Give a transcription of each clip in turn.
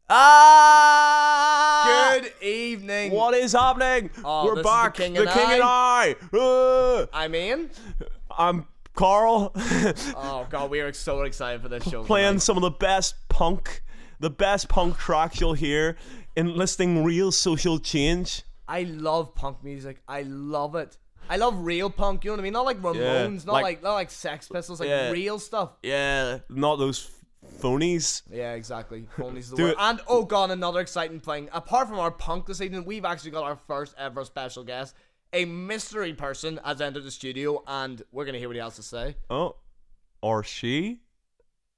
Good evening. What is happening? Oh, We're this is back. the King and I. I'm Ian. I'm Carl. Oh god, we are so excited for this show. Playing tonight. some of the best punk tracks you'll hear, enlisting real social change. I love punk music. I love it. I love real punk. You know what I mean? Not like Ramones. Not like Sex Pistols. Like real stuff. Yeah, not those phonies. Yeah, exactly. Only the Do word. it. And oh god, another exciting thing. Apart from our punk this evening, we've actually got our first ever special guest. A mystery person has entered the studio, and we're gonna hear what he has to say. Oh, or she?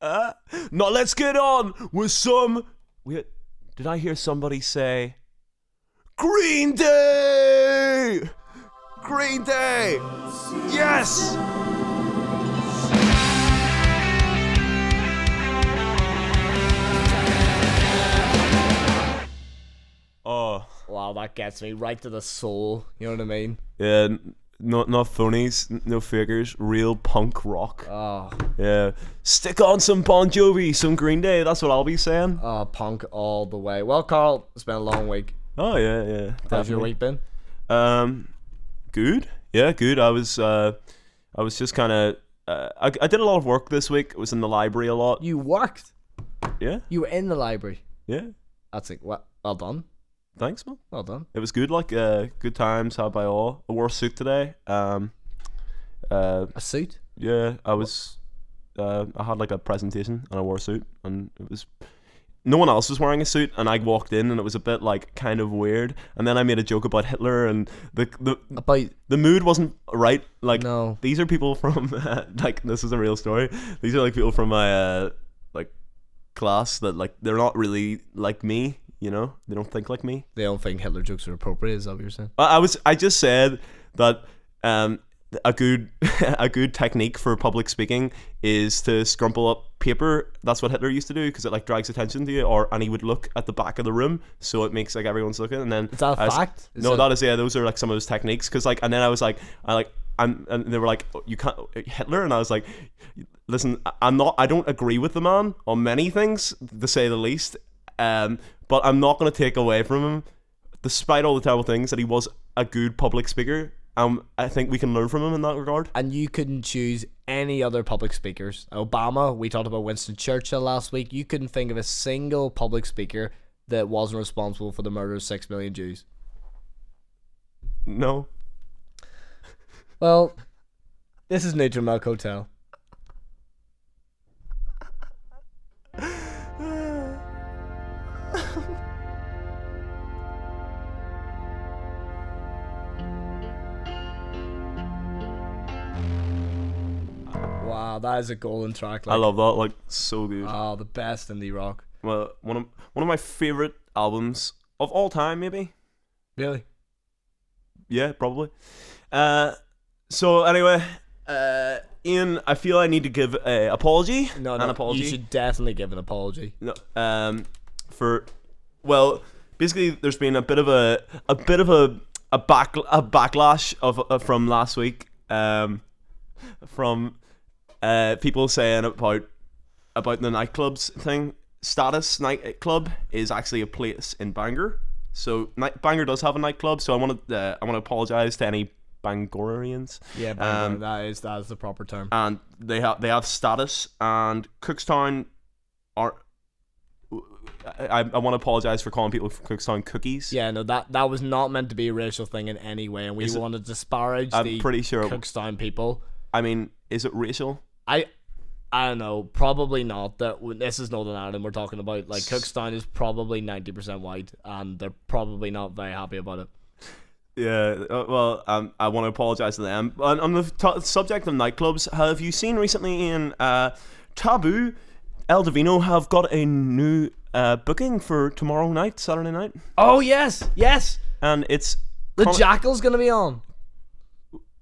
Now let's get on with some. Did I hear somebody say Green Day? Green Day! Yes! Oh. Wow, that gets me right to the soul. You know what I mean? Yeah, not phonies, no figures, real punk rock. Oh, Yeah. Stick on some Bon Jovi, some Green Day, that's what I'll be saying. punk all the way. Well, Carl, it's been a long week. Oh, yeah. How's your definitely. week been? Good. Yeah, good. I was just kind of. I did a lot of work this week. I was in the library a lot. You worked. Yeah. You were in the library. Yeah. That's it. Well done. Thanks, man. Well done. It was good. Like, good times had by all. I wore a suit today. A suit. Yeah. I was. I had like a presentation and I wore a suit, and it was. No one else was wearing a suit, and I walked in, and it was a bit like kind of weird. And then I made a joke about Hitler, and About the mood wasn't right. Like, no. these are people from like, this is a real story. These are like people from my like class that like they're not really like me. You know, they don't think like me. They don't think Hitler jokes are appropriate. Is that what you're saying? I just said that a good technique for public speaking is to scrumple up paper. That's what Hitler used to do, because it like drags attention to you, and he would look at the back of the room, so it makes like everyone's looking. And then Is that a fact? those are like some of his techniques. Because like, and then I was like, and they were like, you can't Hitler, and I was like, listen, I don't agree with the man on many things, to say the least. But I'm not going to take away from him, despite all the terrible things, that he was a good public speaker. I think we can learn from him in that regard. And you couldn't choose any other public speakers. Obama, we talked about Winston Churchill last week. You couldn't think of a single public speaker that wasn't responsible for the murder of 6 million Jews. No. Well, this is Neutral Milk Hotel. Wow, that is a golden track. I love that. Like, so good. Oh, the best indie rock. Well, one of my favorite albums of all time, maybe. Really? Yeah, probably. So anyway, Ian, I feel I need to give an apology. No, an apology. you should definitely give an apology. No, basically, there's been a bit of a backlash from last week, from people saying about the nightclubs thing. Status nightclub is actually a place in Bangor, so Bangor does have a nightclub. So I want to apologize to any Bangorians. Yeah, Bangor, that is the proper term. And they have status, and Cookstown are. I want to apologize for calling people from Cookstown cookies. Yeah, no, that was not meant to be a racial thing in any way, and we want to disparage I'm the pretty sure Cookstown people. I mean, is it racial? I don't know, probably not. This is Northern Ireland we're talking about. Like, Cookstown is probably 90% white, and they're probably not very happy about it. Yeah, well, I want to apologize to them. On the subject of nightclubs, have you seen recently in Taboo, El Divino have got a new booking for tomorrow night, Saturday night? Oh, yes! And it's... The Jackal's going to be on.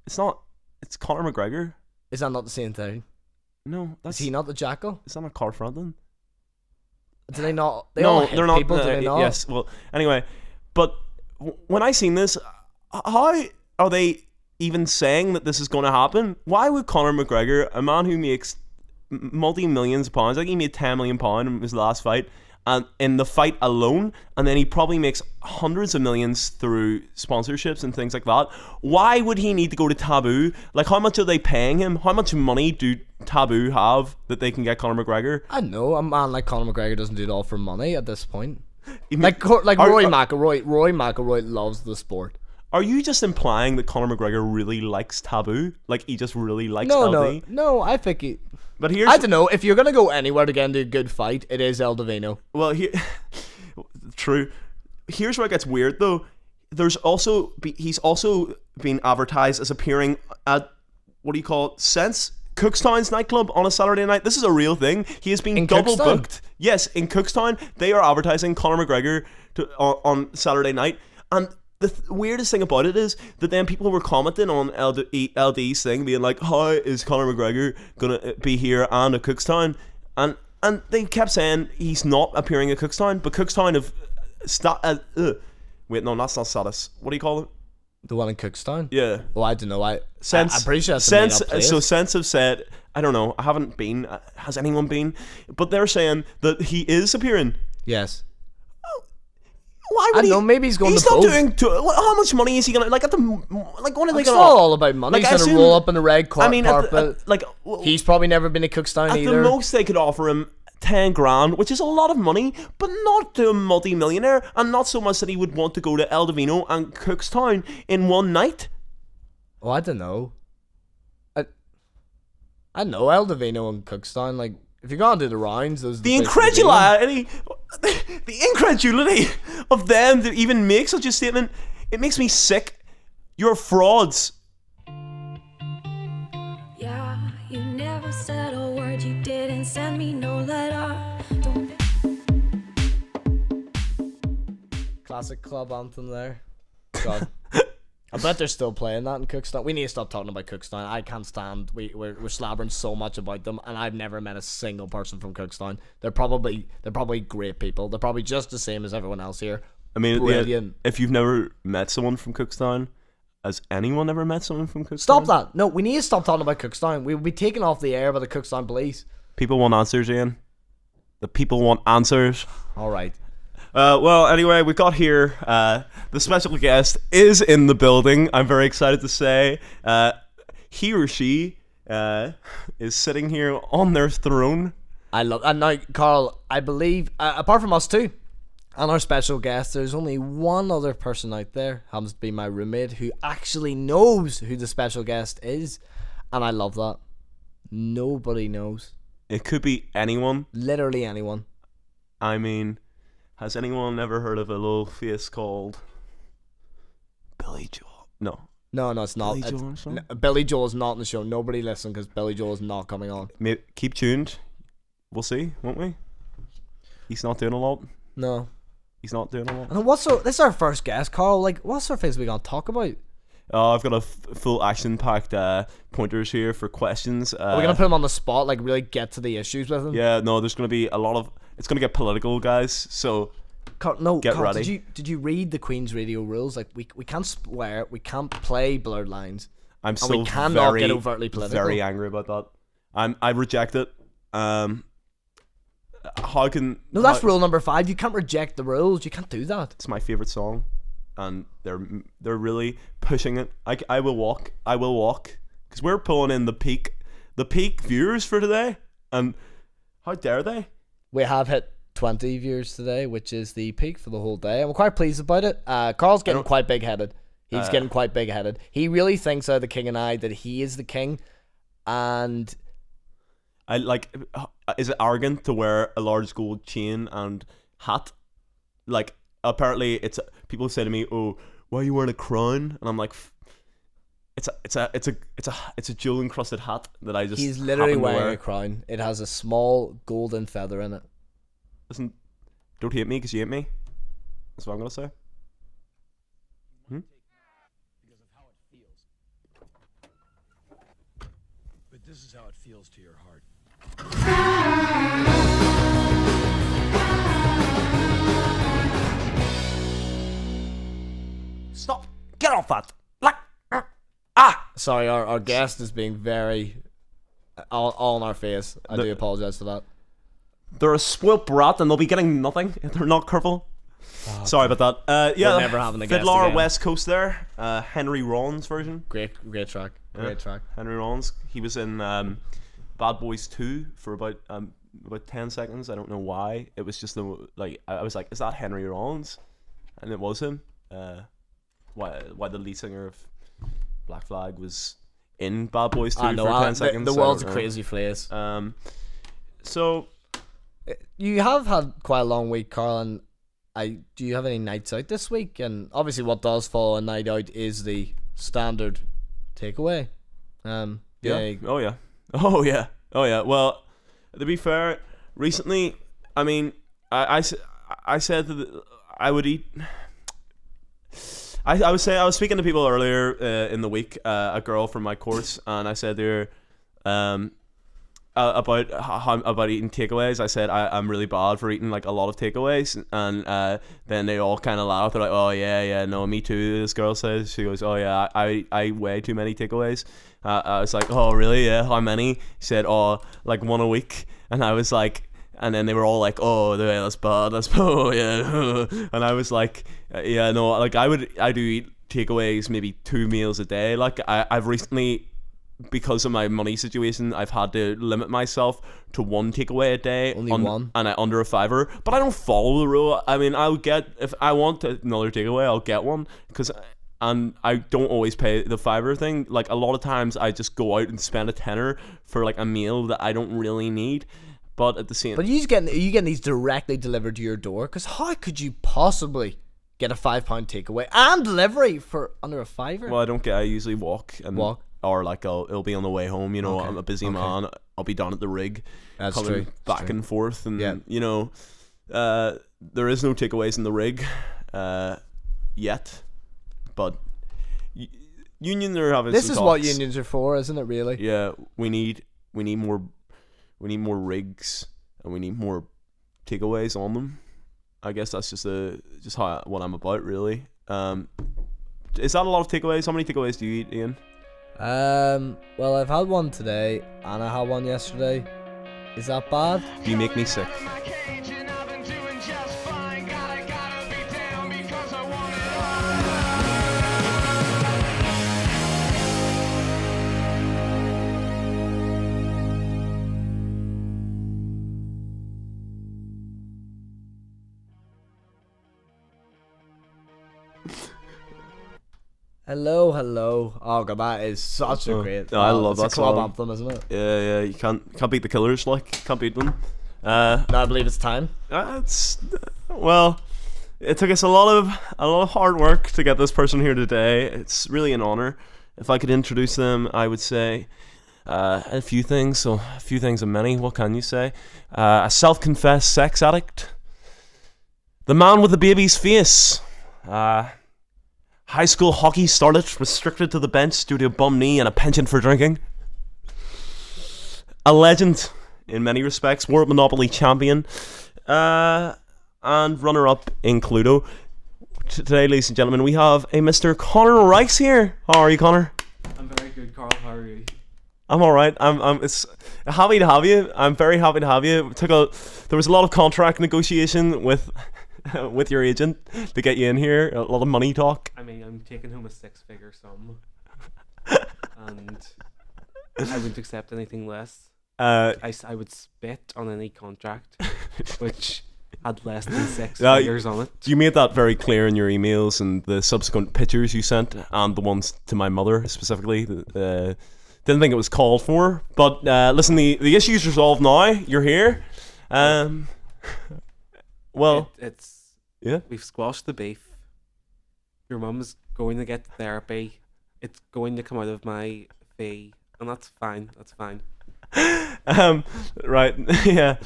It's not... It's Conor McGregor. Is that not the same thing? No, Is he not the Jackal? It's not a Carl Franklin. Do they not? No, they're not. People, do they not? Yes, well, anyway, but when I seen this, how are they even saying that this is going to happen? Why would Conor McGregor, a man who makes multi-millions of pounds, like he made £10 million in his last fight, and in the fight alone, and then he probably makes hundreds of millions through sponsorships and things like that. Why would he need to go to Taboo? Like, how much are they paying him? How much money do Taboo have that they can get Conor McGregor? I know a man like Conor McGregor doesn't do it all for money at this point. You mean- Like Roy McIlroy. Roy McIlroy loves the sport. Are you just implying that Conor McGregor really likes Taboo? Like, he just really likes No, LD? no. I think he. But here's... I don't know. If you're gonna go anywhere to get into a good fight, it is El Divino. Well, here... True. Here's where it gets weird, though. He's also been advertised as appearing at, what do you call it, Sense? Cookstown's nightclub on a Saturday night. This is a real thing. He has been In double Cookstown? booked. Yes, in Cookstown, they are advertising Conor McGregor on Saturday night. And the weirdest thing about it is that then people were commenting on LD's thing, being like, how is Conor McGregor gonna be here and at Cookstown? And they kept saying he's not appearing at Cookstown, but Cookstown have wait, no, that's not status. What do you call it? The one in Cookstown. Yeah. Well, I don't know. I'm Sense, pretty sure that's a Sense, made-up place. so Sense have said, I don't know, I haven't been. Has anyone been? But they're saying that he is appearing. Yes. Why I would don't know. Maybe he's going He's to not both. doing. How much money is he gonna like at the like? What are they It's gonna? not all about money. Like, I He's gonna assume- roll up in the red carpet. like He's probably never been to Cookstown at either. the most they could offer him 10 grand, which is a lot of money, but not to a multi-millionaire, and not so much that he would want to go to El Divino and Cookstown in one night. Oh, I don't know. I know El Divino and Cookstown. Like, if you're gonna do the rounds, those are The places to do them. incredulity of them to even make such a statement, it makes me sick. You're frauds. Yeah, you never said a word, you didn't send me no letter. Classic club anthem there. God. I bet they're still playing that in Cookstown. We need to stop talking about Cookstown. I can't stand. We're slabbering so much about them, and I've never met a single person from Cookstown. They're probably great people. They're probably just the same as everyone else here. I mean, Brilliant. if you've never met someone from Cookstown, has anyone ever met someone from Cookstown? Stop that. No, we need to stop talking about Cookstown. We will be taken off the air by the Cookstown police. People want answers, Ian. The people want answers. All right. Well, anyway, we got here. The special guest is in the building. I'm very excited to say. He or she is sitting here on their throne. And now, Carl, I believe, apart from us two and our special guest, there's only one other person out there, happens to be my roommate, who actually knows who the special guest is. And I love that. Nobody knows. It could be anyone. Literally anyone. I mean, has anyone ever heard of a little face called Billy Joel? No. No, it's not. Billy Joel show? Billy Joel is not in the show. Nobody listen because Billy Joel is not coming on. Keep tuned. We'll see, won't we? He's not doing a lot. No. He's not doing a lot. And this is our first guest, Carl. Like, what sort of things are we gonna talk about? I've got a full action-packed pointers here for questions. Are we gonna put him on the spot? Like, really get to the issues with him? Yeah, no, there's gonna be a lot of. It's gonna get political, guys. So Carl, get ready. Did you read the Queen's Radio rules? Like, we can't swear, we can't play blurred lines. I'm And still we cannot very, get overtly political. very angry about that. I reject it. How can No, that's rule number 5. You can't reject the rules. You can't do that. It's my favorite song, and they're really pushing it. I will walk, because we're pulling in the peak viewers for today, and how dare they? We have hit 20 viewers today, which is the peak for the whole day. I'm quite pleased about it. Carl's getting quite big-headed. He's getting quite big-headed. He really thinks the King and I that he is the king, and I like. Is it arrogant to wear a large gold chain and hat? Like, apparently, it's people say to me, "Oh, why are you wearing a crown?" And I'm like, "It's a jewel encrusted hat that I just." he's literally happen to wearing wear." a crown. It has a small golden feather in it. Listen, don't hate me because you hate me. That's what I'm gonna say. Because of how it feels. But this is how it feels to your heart. Stop! Get off that! Like, Sorry, our guest is being very all in our face. I do apologize for that. they're a spoilt brat and they'll be getting nothing if they're not careful. Sorry about that. Yeah, We're never having a guest Fiddler again. West Coast there. Henry Rollins version. Great track. Great track. Henry Rollins. He was in Bad Boys 2 for about 10 seconds. I don't know why. It was just I was like, is that Henry Rollins? And it was him. Why the lead singer of Black Flag was in Bad Boys 2 I know. for 10 seconds. The I world's a don't know. crazy place. So You have had quite a long week, Carl, and do you have any nights out this week? And obviously what does follow a night out is the standard takeaway. yeah. Oh yeah. Well, to be fair, recently, I mean, I said that I would eat. I was speaking to people earlier in the week, a girl from my course, and I said to her, about eating takeaways. I said I'm really bad for eating like a lot of takeaways, and then they all kind of laughed. They're like, "Oh yeah, no, me too." This girl says, she goes, "Oh yeah, I way too many takeaways." I was like, "Oh really? Yeah, how many?" She said, "Oh, like one a week," and I was like. And then they were all like, "Oh, yeah, that's bad. That's oh yeah." And I was like, "Yeah, no. Like I do eat takeaways maybe 2 meals a day. Like I've recently, because of my money situation, I've had to limit myself to 1 takeaway a day. Only one? And under $5. But I don't follow the rule. I mean, if I want another takeaway, I'll get one and I don't always pay the $5 thing. Like a lot of times, I just go out and spend a tenner for like a meal that I don't really need. But at the same, But are you getting these directly delivered to your door? Because how could you possibly get a £5 takeaway and delivery for under a £5? well, I usually walk or like it'll be on the way home. You know, Okay. I'm a busy man. I'll be down at the rig, That's coming true. back and forth, and Yeah. you know, there is no takeaways in the rig, yet, but unions are having. This some is what talks. unions are for, isn't it? Really? Yeah, we need more rigs, and we need more takeaways on them. I guess that's just what I'm about, really. Is that a lot of takeaways? How many takeaways do you eat, Ian? Well, I've had one today, and I had one yesterday. Is that bad? You make me sick. Hello. Oh god, that is such a great. I love it's that a club song. anthem, isn't it? Yeah, you can't beat the Killers, like, can't beat them. Now I believe it's time. Well, it took us a lot of hard work to get this person here today. It's really an honor. If I could introduce them, I would say a few things. So a few things of many. What can you say? A self-confessed sex addict. The man with the baby's face. High school hockey starlet, restricted to the bench due to a bum knee and a penchant for drinking. A legend in many respects, World Monopoly champion, and runner-up in Cluedo. Today, ladies and gentlemen, we have a Mr. Connor Rice here. How are you, Connor? I'm very good, Carl. How are you? I'm all right. It's happy to have you. I'm very happy to have you. There was a lot of contract negotiation with your agent to get you in here. A lot of money talk. I mean, I'm taking home a 6-figure sum, and I wouldn't accept anything less. I would spit on any contract which had less than 6 Yeah, figures on it. You made that very clear in your emails and the subsequent pictures you sent, and the ones to my mother specifically. Didn't think it was called for, but listen, the issue's resolved now. You're here. Well, It's yeah. we've squashed the beef. Your mum's going to get therapy. It's going to come out of my fee, and that's fine. That's fine. Right, yeah.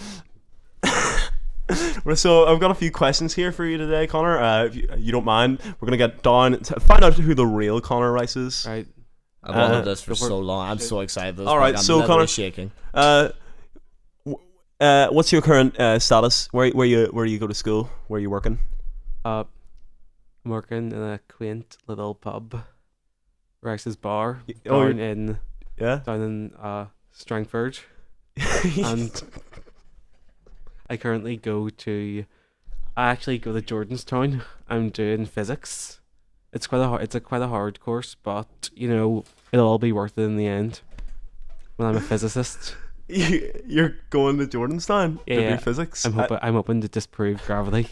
So I've got a few questions here for you today, Connor. If you don't mind, we're gonna get down to find out who the real Connor Rice is. Right. I've wanted this for go for so long. I'm so excited. All right, I'm so literally Connor- shaking. What's your current status? Where you go to school? Where are you working? I'm working in a quaint little pub, Rice's Bar, Oh, down in Yeah. Strangford, and I currently go to. I actually go to Jordanstown. I'm doing physics. It's quite a hard. It's a quite a hard course, but it'll all be worth it in the end. When I'm a physicist. You're going to Jordanstown to Yeah, do physics. I'm hoping to disprove gravity.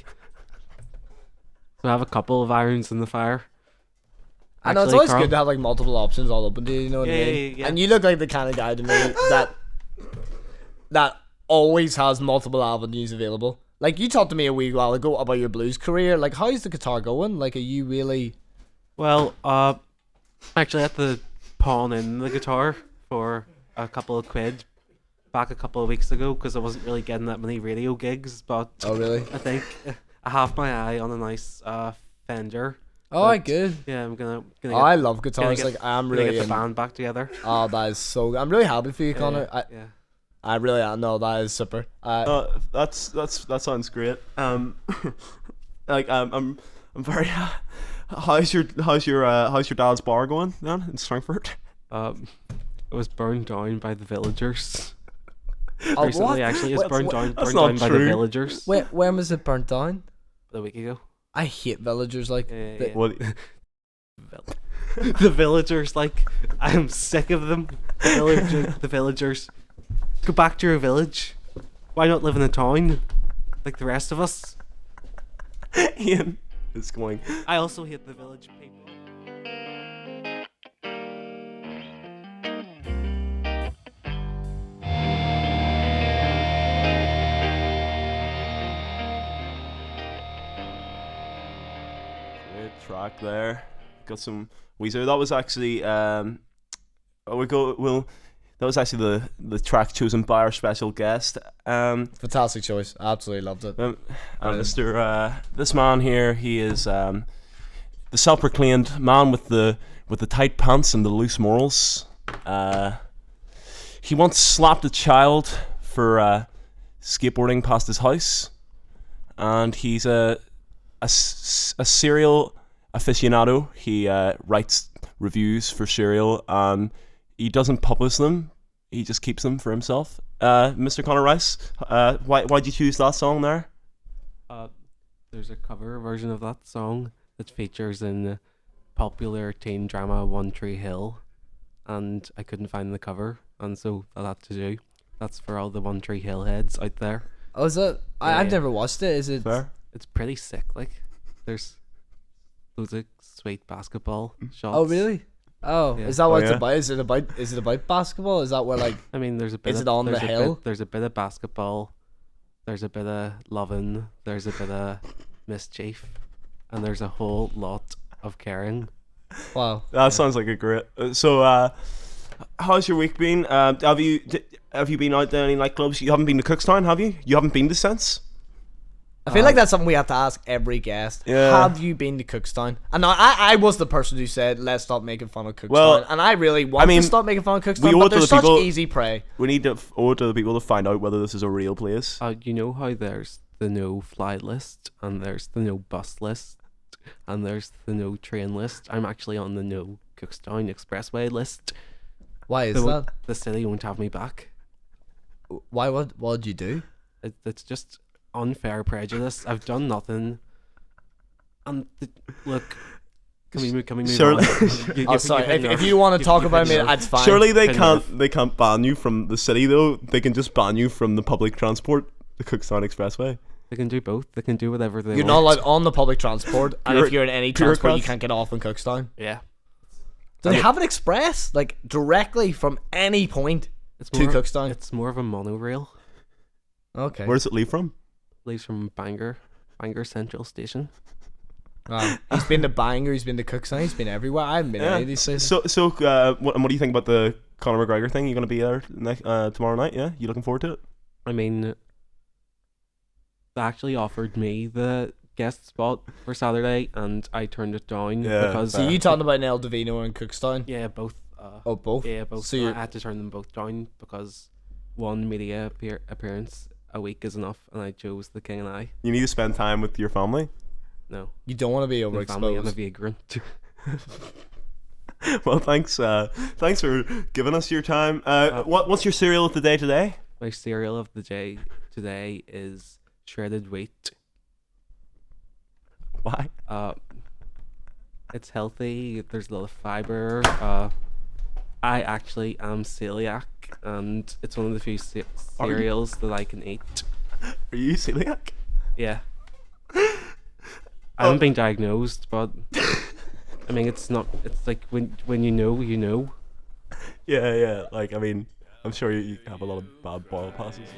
So I have a couple of irons in the fire. I know it's Actually, always Carl- good to have like multiple options all open to you. You know what I Yeah, mean? yeah. And you look like the kind of guy to me that always has multiple avenues available. Like you talked to me a wee while ago about your blues career. Like, how's the guitar going? Like, are you really? Well, actually, I had to pawn in the guitar for a couple of quid back a couple of weeks ago because I wasn't really getting that many radio gigs. But Oh, really? I think I have my eye on a nice Fender. Oh, But, good. Yeah, I'm gonna Oh, get, I love guitars. get- Like, I'm gonna really. get the in- band back together. Oh, that is so. I'm really happy for you, Connor. Yeah. I really am. No, that is super. that sounds great. I'm very. How's your dad's bar going then in Strangford? It was burned down by the villagers. Oh, Recently, what? actually, it's burned down That's by not the true. villagers When was it burnt down? a week ago. I hate villagers. Like, Yeah. What? The villagers, like, I'm sick of them. The villagers. Go back to your village. Why not live in a town like the rest of us? Ian is going. I also hate the village people. Great track there. Got some Weezer. That was actually that was actually the track chosen by our special guest. fantastic choice. Absolutely loved it. Mr. This man here, he is the self-proclaimed man with the tight pants and the loose morals. He once slapped a child for skateboarding past his house, and he's a serial aficionado. He writes reviews for Serial, and he doesn't publish them. He just keeps them for himself. Mr. Connor Rice, why'd you choose that song there? There's a cover version of that song that features in the popular teen drama One Tree Hill, and I couldn't find the cover, and so I had to do. That's for all the One Tree Hill heads out there. Oh, is it? I've Yeah. never watched it. Is it? Fair. It's pretty sick. Like, there's loads of sweet basketball shots. Oh, really? Oh, Yeah. is that what Oh, it's yeah. about? Is it about basketball? Is that where like? I mean, there's a bit. Is of, it on there's the a hill? There's a bit of basketball. There's a bit of loving. There's a bit of mischief, and there's a whole lot of caring. Wow. That sounds like a great. How's your week been? Have you been out there any nightclubs? You haven't been to Cookstown, have you? You haven't been to since? I feel like that's something we have to ask every guest. Yeah. Have you been to Cookstown? And now I was the person who said let's stop making fun of Cookstown, Well, and I really want mean, to stop making fun of we Cookstown, owe but it to there's the such people- easy prey. We need to owe it to the people to find out whether this is a real place. You know how there's the no fly list, and there's the no bus list, and there's the no train list. I'm actually on the no Cookstown Expressway list. Why is They that? won't- The city won't have me back. Why? What did you do? It's just unfair prejudice. I've done nothing. And look, can we move Surely- on? Oh, sorry. If you want to talk about me, that's fine. Surely they Fair can't ban you from the city though. They can just ban you from the public transport, the Cookstown Expressway. They can do both. They can do whatever they You're not want. allowed on the public transport, and if you're in any transport, you bureaucrats. can't get off in Cookstown. Yeah. Do they have an express like directly from any point It's to more, Cookstown? It's more of a monorail. Okay. Where does it leave from? Leaves from Bangor Central Station. Wow. He's been to Bangor. He's been to Cookstown. He's been everywhere. I haven't been to any of these places. What do you think about the Conor McGregor thing? You gonna be there tomorrow night? Yeah, you looking forward to it? I mean, they actually offered me the guest spot for Saturday, and I turned it down Yeah, because So you talking about Nell Davino and Cookstown? yeah, both. Oh, both. Yeah, both. So I you're had to turn them both down because one media appearance a week is enough, and I chose the King and I. You need to spend time with your family. No, you don't want to be my family, I'm a overexposed. vagrant. Well, thanks for giving us your time. What's your cereal of the day today? My cereal of the day today is shredded wheat. Why? It's healthy. There's a lot of fiber. I actually am celiac, and it's one of the few cereals that I can eat. Are you celiac? Yeah. I haven't been diagnosed, but I mean, it's not. It's like when you know, you know. Yeah. Like, I mean, I'm sure you have a lot of bad boil passes.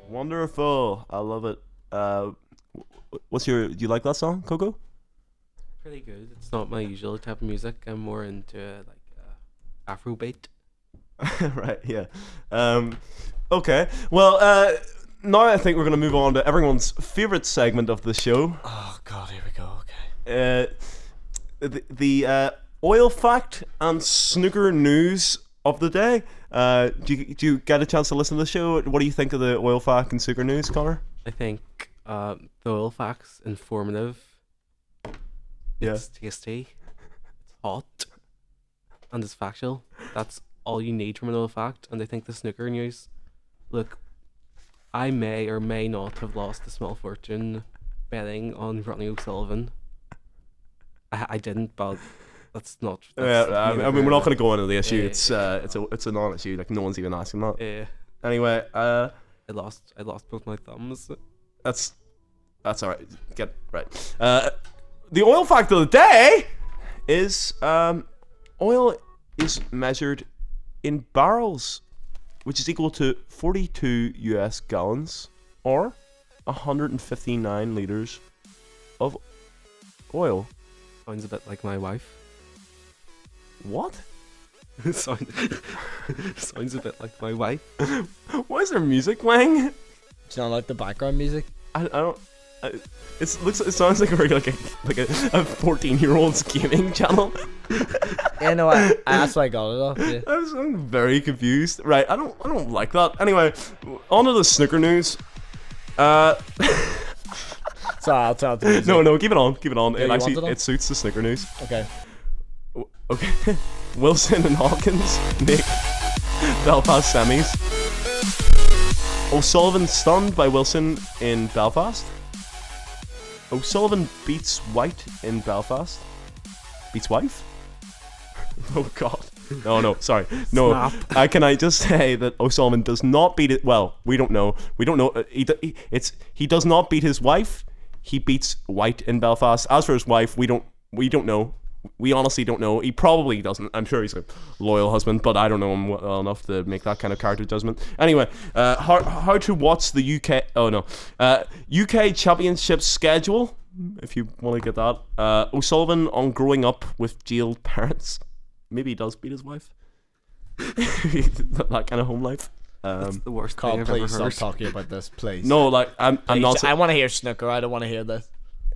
Wonderful. I love it. Do you like that song, Coco? Pretty good. It's not my usual type of music. I'm more into Afrobeat. Right, yeah. Okay. Well, now I think we're going to move on to everyone's favourite segment of the show. Oh God, here we go. Okay. The oil fact and snooker news of the day. Do you get a chance to listen to the show? What do you think of the oil fact and snooker news, Connor? I think the oil fact's informative. Yeah. It's tasty. It's hot. And it's factual. That's all you need from an oil fact. And I think the snooker news. Look, I may or may not have lost a small fortune betting on Ronnie O'Sullivan. I didn't, but that's not. I mean, we're not going to go into the issue. It's a non-issue. Like, no one's even asking that. Yeah. Anyway, I lost both my thumbs. That's all right. Get right. The oil fact of the day is oil is measured in barrels, which is equal to 42 US gallons or 159 liters of oil. Sounds a bit like my wife. What? Sounds a bit like my wife. Why is there music playing? Do you not like the background music? I don't. It sounds like a 14-year-old's gaming channel. Yeah, no, that's why I got it off. Yeah. I'm very confused. Right, I don't like that. Anyway, on to the snooker news. Sorry, I'll tell the music. No, keep it on. Yeah, It suits the snooker news. Okay. Okay. Wilson and Hawkins make Belfast semis. O'Sullivan stunned by Wilson in Belfast. O'Sullivan beats White in Belfast. Beats wife? Oh God. No, sorry. No. Can I just say that O'Sullivan does not beat it? Well, we don't know. He does not beat his wife. He beats White in Belfast. As for his wife, we don't know. We honestly don't know. He probably doesn't. I'm sure he's a loyal husband, but I don't know him well enough to make that kind of character judgment. Anyway, how to watch the UK? Oh no, UK Championship schedule. If you want to get that, O'Sullivan on growing up with jailed parents. Maybe he does beat his wife. That kind of home life. That's the worst Carl, thing I've ever please stop heard. talking about this, please. No, like I'm not. I want to hear snooker. I don't want to hear this.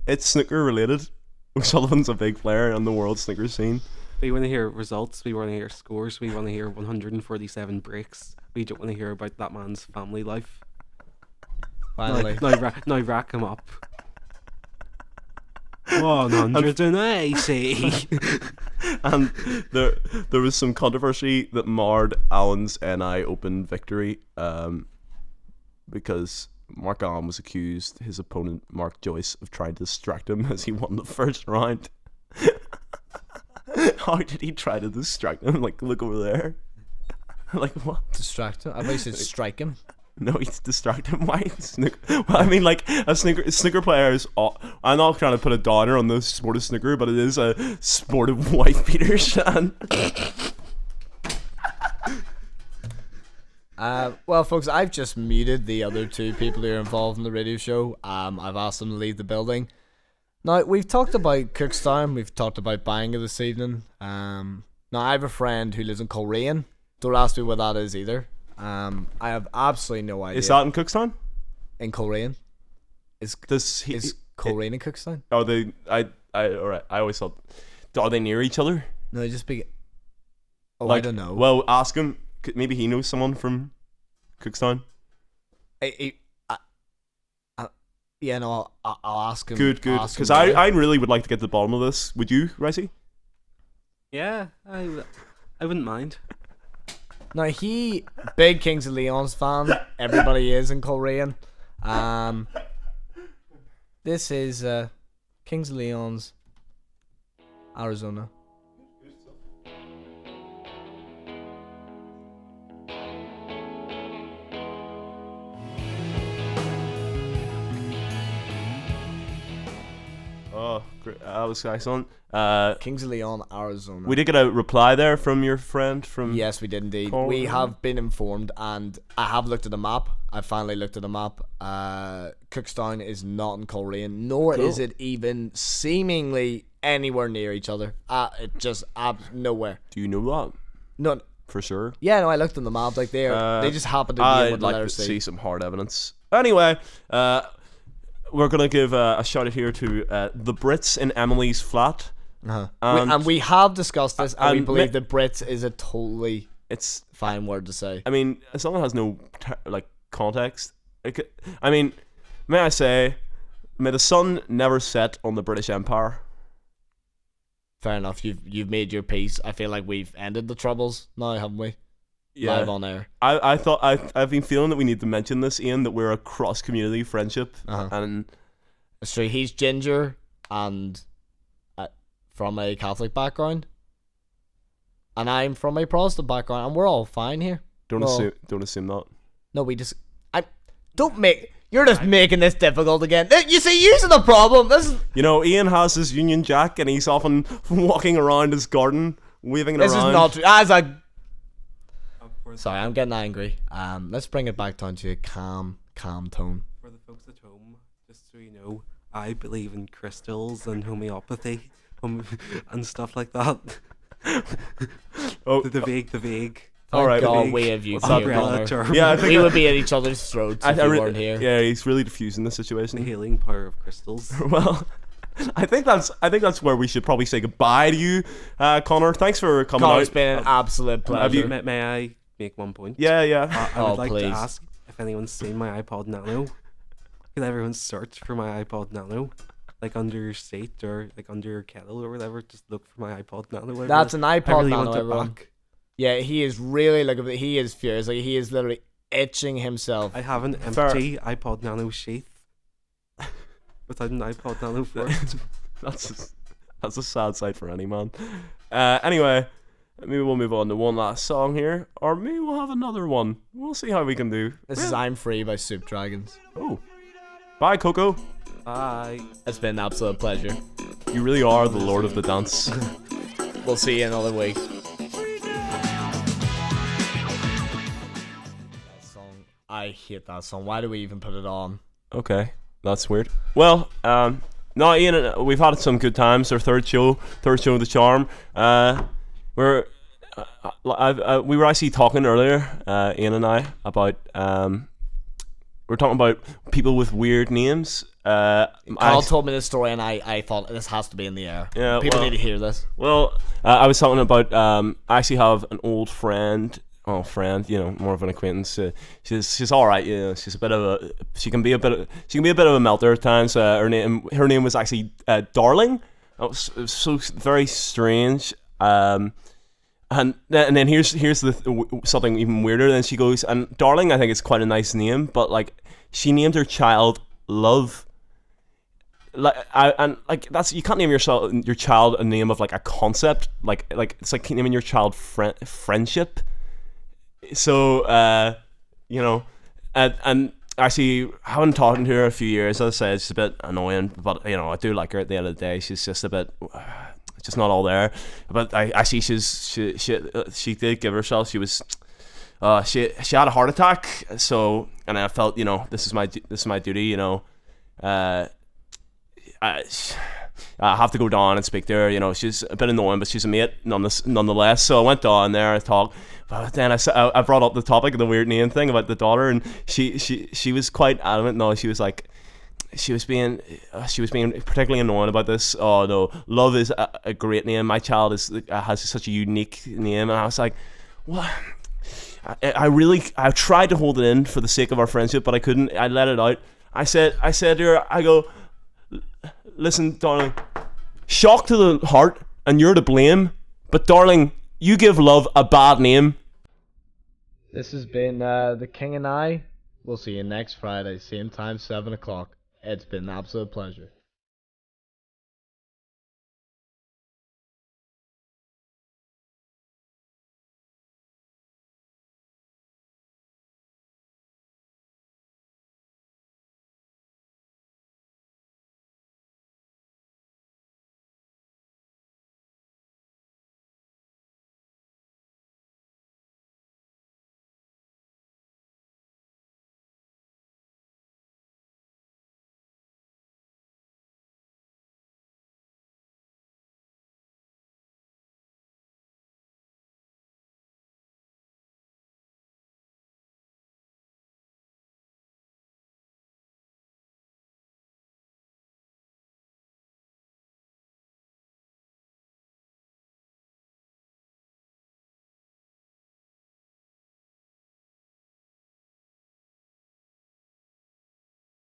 It's snooker related. O'Sullivan's a big player on the world snooker scene. We want to hear results. We want to hear scores. We want to hear 147 breaks. We don't want to hear about that man's family life. Finally. Now rack him up. 180. And there was some controversy that marred Allen's NI Open victory because Mark Allen was accused, his opponent Mark Joyce, of trying to distract him as he won the first round. How did he try to distract him? Like, look over there. Like, what? Distract him? I thought you said strike him. No, he's distracted. Why? Well, I mean, like, a snooker player is. I'm not trying to put a downer on the sport of snooker, but it is a sport of wife beaters. Well, folks, I've just muted the other two people who are involved in the radio show. I've asked them to leave the building. Now, we've talked about Cookstown. We've talked about Bangor this evening. Now, I have a friend who lives in Coleraine. Don't ask me what that is either. I have absolutely no idea. Is that in Cookstown? In Coleraine? Is Coleraine in Cookstown? Oh, they. Alright. I always thought. Are they near each other? No, they just be. Oh, like, I don't know. Well, ask him. Maybe he knows someone from Cookstown. Yeah, no, I'll ask him. Good. Because I really would like to get to the bottom of this. Would you, Ricey? Yeah, I wouldn't mind. Now he big Kings of Leon's fan. Everybody is in Coleraine. This is Kings of Leon's, Arizona. Oh, great. That was excellent. Kings of Leon, Arizona. We did get a reply there from your friend from. Yes, we did indeed. Coleraine. We have been informed, and I have looked at the map. I finally looked at the map. Cookstown is not in Coleraine, nor Cool. is it even seemingly anywhere near each other. It just nowhere. Do you know that None. for sure? Yeah, no, I looked on the map. Like they just happen to be in I'd with the like letter to C. see some hard evidence. Anyway, we're gonna give a shout out here to the Brits in Emily's flat. And we have discussed this, and we and believe that Brits is a totally It's. fine word to say. I mean, as long as it has no context. I mean, may I say, may the sun never set on the British Empire. Fair enough. You've made your peace. I feel like we've ended the troubles now, haven't we? Live on air. I thought I've been feeling that we need to mention this, Ian, that we're a cross community friendship, and It's true. He's ginger and from a Catholic background, and I'm from a Protestant background, and we're all fine here. don't assume that. No, we just You're just making this difficult again. You see, you're the problem. This is Ian has his Union Jack, and he's often walking around his garden, waving it this around. is not true. As a For the- sorry, I'm getting angry. Let's bring it back down to a calm tone. For the folks at home, just so you know, I believe in crystals and homeopathy and stuff like that. Oh, The vague. all right. God, Vague. we have you What's up, here, Umbrella Connor. term. Yeah, I think We would be at each other's throats if you weren't here. Yeah, he's really diffusing the The situation. healing power of crystals. Well, I think that's where we should probably say goodbye to you, Connor. Thanks for coming Connor, out. it's been an absolute pleasure. Have you- May I make one point? Yeah, yeah. I would Oh, like please. to ask if anyone's seen my iPod Nano. Could everyone search for my iPod Nano? Like under your seat or like under your kettle or whatever. Just look for my iPod Nano. That's an I iPod really Nano, want it everyone. back. Yeah, he is really he is furious. Like he is literally itching himself. I have an Fair. empty iPod Nano sheath without an iPod Nano for it. That's a sad sight for any man. Anyway, maybe we'll move on to one last song here, or maybe we'll have another one. We'll see how we can do. This is I'm Free by Soup Dragons. Oh, bye, Coco. Bye. It's been an absolute pleasure. You really are the lord of the dance. We'll see you another week. That song, I hate that song. Why do we even put it on? Okay, that's weird. Well, no, Ian, we've had some good times. Our third show of the charm. We were actually talking earlier, Ian and I, about we're talking about people with weird names. Carl told me this story, and I thought this has to be in the air. Yeah, People well- need to hear this. Well, I was talking about. I actually have an old friend. Oh, friend, more of an acquaintance. She's all right. She's a bit of a. She can be a bit of a melter at times. Her name was actually Darling. It was so very strange. And then here's something even weirder. Then she goes, and Darling, I think it's quite a nice name, but like she named her child Love. That's you can't name your child a name of like a concept. Like it's like naming your child friendship. So and actually I haven't talked to her in a few years. As I said, she's a bit annoying, but I do like her. At the end of the day, she's just a bit. Just not all there, but I see she did give herself. She was, she had a heart attack. So and I felt this is my duty. I have to go down and speak to her. She's a bit annoying, but she's a mate nonetheless. So I went down there and talked. But then I brought up the topic of the weird name thing about the daughter, and she was quite adamant. No, she was like. She was being particularly annoying about this. Oh no, Love is a great name. My child has such a unique name, and I was like, what? I tried to hold it in for the sake of our friendship, but I couldn't. I let it out. I said to her, I go, listen, darling, shock to the heart, and you're to blame. But darling, you give Love a bad name. This has been the King and I. We'll see you next Friday, same time, 7 o'clock. It's been an absolute pleasure.